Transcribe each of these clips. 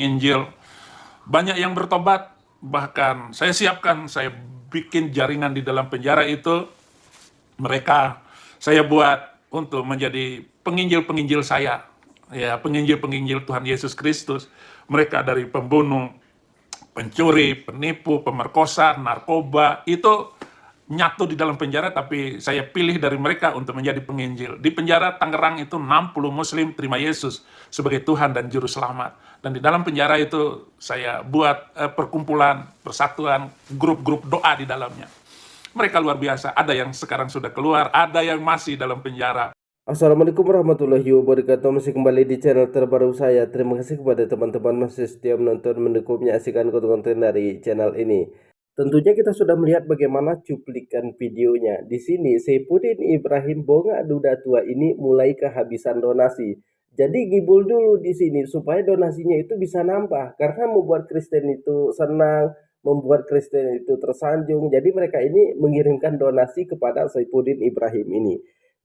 Injil. Banyak yang bertobat, bahkan saya bikin jaringan di dalam penjara itu, mereka saya buat untuk menjadi penginjil-penginjil saya, ya, penginjil-penginjil Tuhan Yesus Kristus. Mereka dari pembunuh, pencuri, penipu, pemerkosa, narkoba, itu nyatu di dalam penjara, tapi saya pilih dari mereka untuk menjadi penginjil. Di penjara Tangerang itu 60 muslim terima Yesus sebagai Tuhan dan Juru Selamat. Dan di dalam penjara itu saya buat perkumpulan, persatuan, grup-grup doa di dalamnya. Mereka luar biasa, ada yang sekarang sudah keluar, ada yang masih dalam penjara. Assalamualaikum warahmatullahi wabarakatuh. Masih kembali di channel terbaru saya. Terima kasih kepada teman-teman masih setia menonton, mendukung, menyaksikan konten-konten dari channel ini. Tentunya kita sudah melihat bagaimana cuplikan videonya. Di sini Saifuddin Ibrahim Bonga Duda Tua ini mulai kehabisan donasi. Jadi ngibul dulu di sini supaya donasinya itu bisa nambah, karena membuat Kristen itu senang, membuat Kristen itu tersanjung. Jadi mereka ini mengirimkan donasi kepada Saifuddin Ibrahim ini.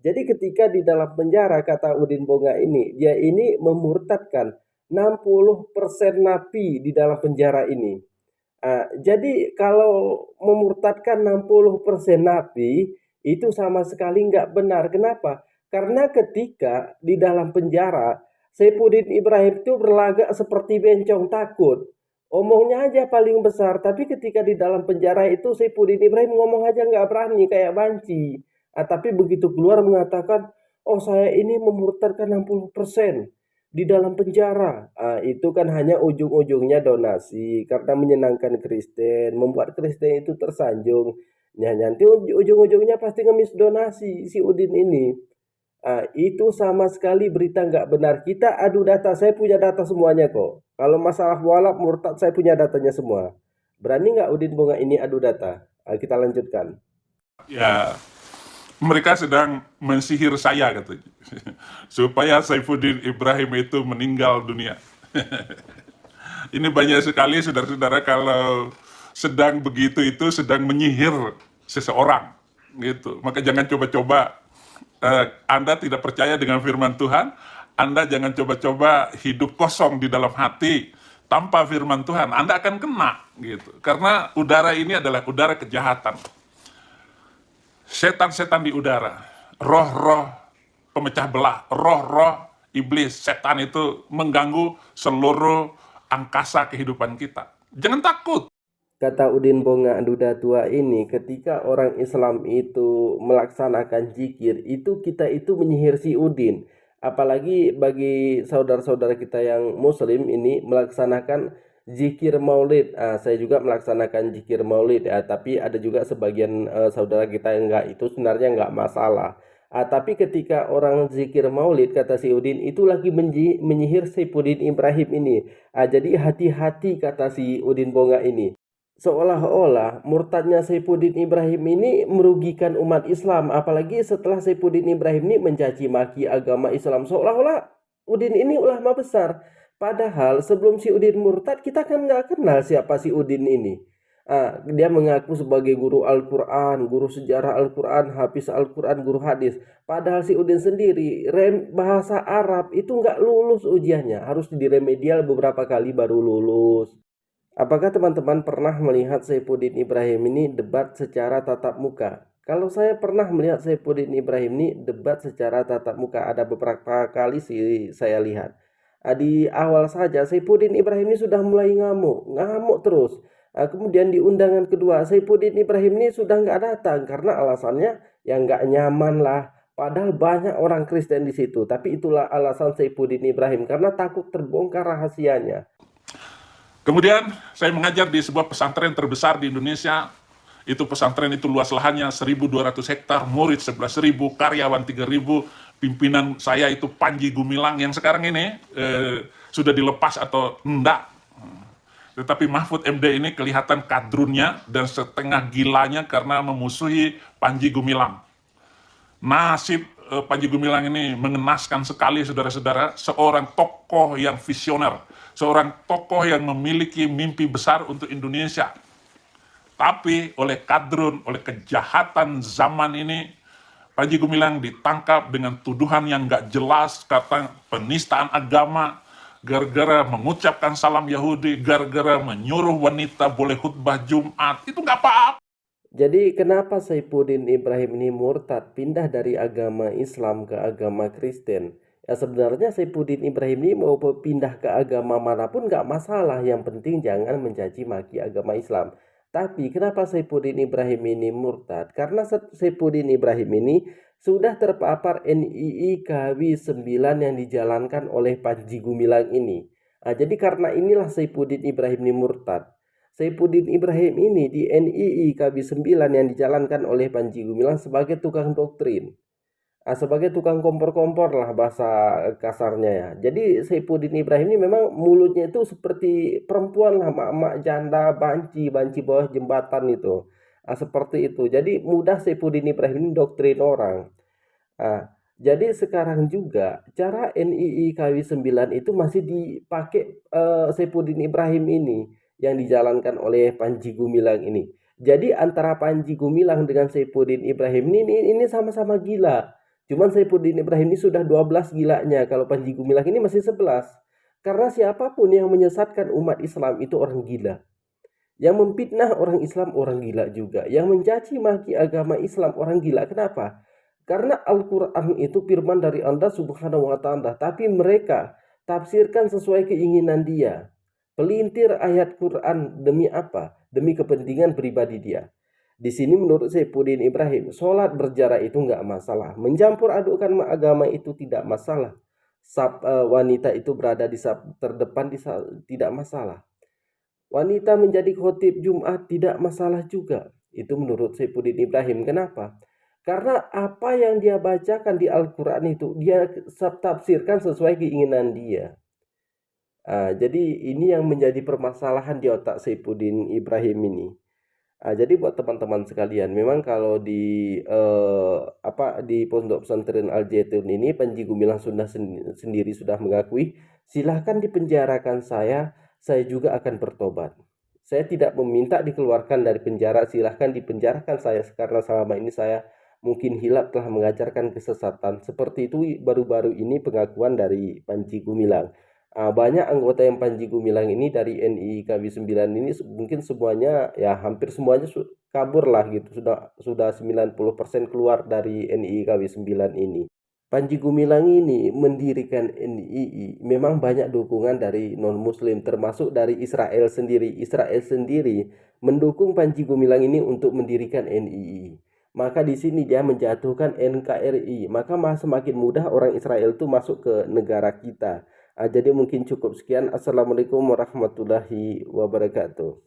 Jadi ketika di dalam penjara, kata Udin Bonga ini, dia ini memurtadkan 60% napi di dalam penjara ini. Jadi kalau memurtadkan 60% napi itu sama sekali nggak benar. Kenapa? Karena ketika di dalam penjara, Saifuddin Ibrahim itu berlagak seperti bencong takut. Omongnya aja paling besar, tapi ketika di dalam penjara itu Saifuddin Ibrahim ngomong aja nggak berani, kayak banci. Tapi begitu keluar mengatakan, oh saya ini memurtadkan 60% di dalam penjara. Itu kan hanya ujung-ujungnya donasi karena menyenangkan Kristen, membuat Kristen itu tersanjung. Nah, nanti ujung-ujungnya pasti ngemis donasi si Udin ini. Itu sama sekali berita nggak benar. Kita adu data, saya punya data semuanya kok. Kalau masalah walak murtad saya punya datanya semua. Berani nggak Udin Bonga ini adu data? Kita lanjutkan. Ya, mereka sedang mensihir saya, katanya, supaya Saifuddin Ibrahim itu meninggal dunia. Ini banyak sekali saudara-saudara kalau sedang begitu itu sedang menyihir seseorang, gitu. Maka jangan coba-coba, Anda tidak percaya dengan firman Tuhan, Anda jangan coba-coba hidup kosong di dalam hati tanpa firman Tuhan, Anda akan kena, gitu. Karena udara ini adalah udara kejahatan. Setan-setan di udara, roh-roh pemecah belah, roh-roh iblis, setan itu mengganggu seluruh angkasa kehidupan kita. Jangan takut. Kata Udin Bonga Duda Tua ini, ketika orang Islam itu melaksanakan zikir, itu kita itu menyihir si Udin. Apalagi bagi saudara-saudara kita yang muslim ini melaksanakan zikir maulid. Saya juga melaksanakan zikir maulid ya, tapi ada juga sebagian saudara kita yang enggak, itu sebenarnya enggak masalah. Tapi ketika orang zikir maulid, kata si Udin, itu lagi menyihir Saifuddin Ibrahim ini. Jadi hati-hati, kata si Udin Bonga ini. Seolah-olah murtadnya Saifuddin Ibrahim ini merugikan umat Islam, apalagi setelah Saifuddin Ibrahim ini mencaci maki agama Islam, seolah-olah Udin ini ulama besar. Padahal sebelum si Udin murtad, kita kan nggak kenal siapa si Udin ini. Dia mengaku sebagai guru Al-Quran, guru sejarah Al-Quran, hafiz Al-Quran, guru hadis. Padahal si Udin sendiri bahasa Arab itu nggak lulus ujiannya, harus diremedial beberapa kali baru lulus. Apakah teman-teman pernah melihat Saifuddin Ibrahim ini debat secara tatap muka? Kalau saya pernah melihat Saifuddin Ibrahim ini debat secara tatap muka, ada beberapa kali sih saya lihat. Di awal saja Saifuddin Ibrahim ini sudah mulai ngamuk terus. Kemudian di undangan kedua Saifuddin Ibrahim ini sudah nggak datang karena alasannya yang nggak nyaman lah. Padahal banyak orang Kristen di situ, tapi itulah alasan Saifuddin Ibrahim karena takut terbongkar rahasianya. Kemudian saya mengajar di sebuah pesantren terbesar di Indonesia. Itu pesantren itu luas lahannya 1.200 hektar, murid 11.000, karyawan 3.000. Pimpinan saya itu Panji Gumilang yang sekarang ini sudah dilepas atau enggak. Tetapi Mahfud MD ini kelihatan kadrunnya dan setengah gilanya karena memusuhi Panji Gumilang. Nasib Panji Gumilang ini mengenaskan sekali, saudara-saudara. Seorang tokoh yang visioner, seorang tokoh yang memiliki mimpi besar untuk Indonesia. Tapi oleh kadrun, oleh kejahatan zaman ini, Panji Gumilang ditangkap dengan tuduhan yang nggak jelas, kata penistaan agama, gara-gara mengucapkan salam Yahudi, gara-gara menyuruh wanita boleh khutbah Jumat, itu nggak apa-apa. Jadi kenapa Saifuddin Ibrahim ini murtad pindah dari agama Islam ke agama Kristen? Ya sebenarnya Saifuddin Ibrahim ini mau pindah ke agama manapun nggak masalah. Yang penting jangan mencaci maki agama Islam. Tapi kenapa Saifuddin Ibrahim ini murtad? Karena Saifuddin Ibrahim ini sudah terpapar NII KW 9 yang dijalankan oleh Panji Gumilang ini. Nah, jadi karena inilah Saifuddin Ibrahim ini murtad. Saifuddin Ibrahim ini di NII KB 9 yang dijalankan oleh Panji Gumilang sebagai tukang doktrin. Sebagai tukang kompor-kompor lah bahasa kasarnya ya. Jadi Saifuddin Ibrahim ini memang mulutnya itu seperti perempuan lah, mak-mak janda, banci bawah jembatan itu. Seperti itu. Jadi mudah Saifuddin Ibrahim ini doktrin orang. Jadi sekarang juga cara NII KW 9 itu masih dipakai Saifuddin Ibrahim ini yang dijalankan oleh Panji Gumilang ini. Jadi antara Panji Gumilang dengan Saifuddin Ibrahim ini sama-sama gila. Cuman Saifuddin Ibrahim ini sudah 12 gilanya, kalau Panji Gumilang ini masih 11. Karena siapapun yang menyesatkan umat Islam itu orang gila. Yang memfitnah orang Islam orang gila juga. Yang mencaci maki agama Islam orang gila. Kenapa? Karena Al-Quran itu firman dari Allah Subhanahu wa Ta'ala, tapi mereka tafsirkan sesuai keinginan dia. Pelintir ayat Quran demi apa? Demi kepentingan pribadi dia. Di sini menurut Saifuddin Ibrahim, sholat berjarak itu nggak masalah. Mencampur adukan agama itu tidak masalah. Wanita itu berada di terdepan tidak masalah. Wanita menjadi khotib Jumat tidak masalah juga. Itu menurut Saifuddin Ibrahim. Kenapa? Karena apa yang dia bacakan di Al-Quran itu dia tafsirkan sesuai keinginan dia. Jadi ini yang menjadi permasalahan di otak Saifuddin Ibrahim ini. Jadi buat teman-teman sekalian, memang kalau di di Pondok Pesantren Al Zaitun ini Panji Gumilang sudah sendiri sudah mengakui, silahkan dipenjarakan saya juga akan bertobat. Saya tidak meminta dikeluarkan dari penjara, silahkan dipenjarakan saya karena selama ini saya mungkin hilaf telah mengajarkan kesesatan. Seperti itu baru-baru ini pengakuan dari Panji Gumilang. Banyak anggota yang Panji Gumilang ini dari NII KW 9 ini mungkin semuanya ya hampir semuanya kabur lah gitu. Sudah 90% keluar dari NII KW 9 ini. Panji Gumilang ini mendirikan NII memang banyak dukungan dari non-muslim termasuk dari Israel sendiri. Israel sendiri mendukung Panji Gumilang ini untuk mendirikan NII. Maka di sini dia menjatuhkan NKRI. Maka semakin mudah orang Israel itu masuk ke negara kita. Jadi mungkin cukup sekian. Assalamualaikum warahmatullahi wabarakatuh.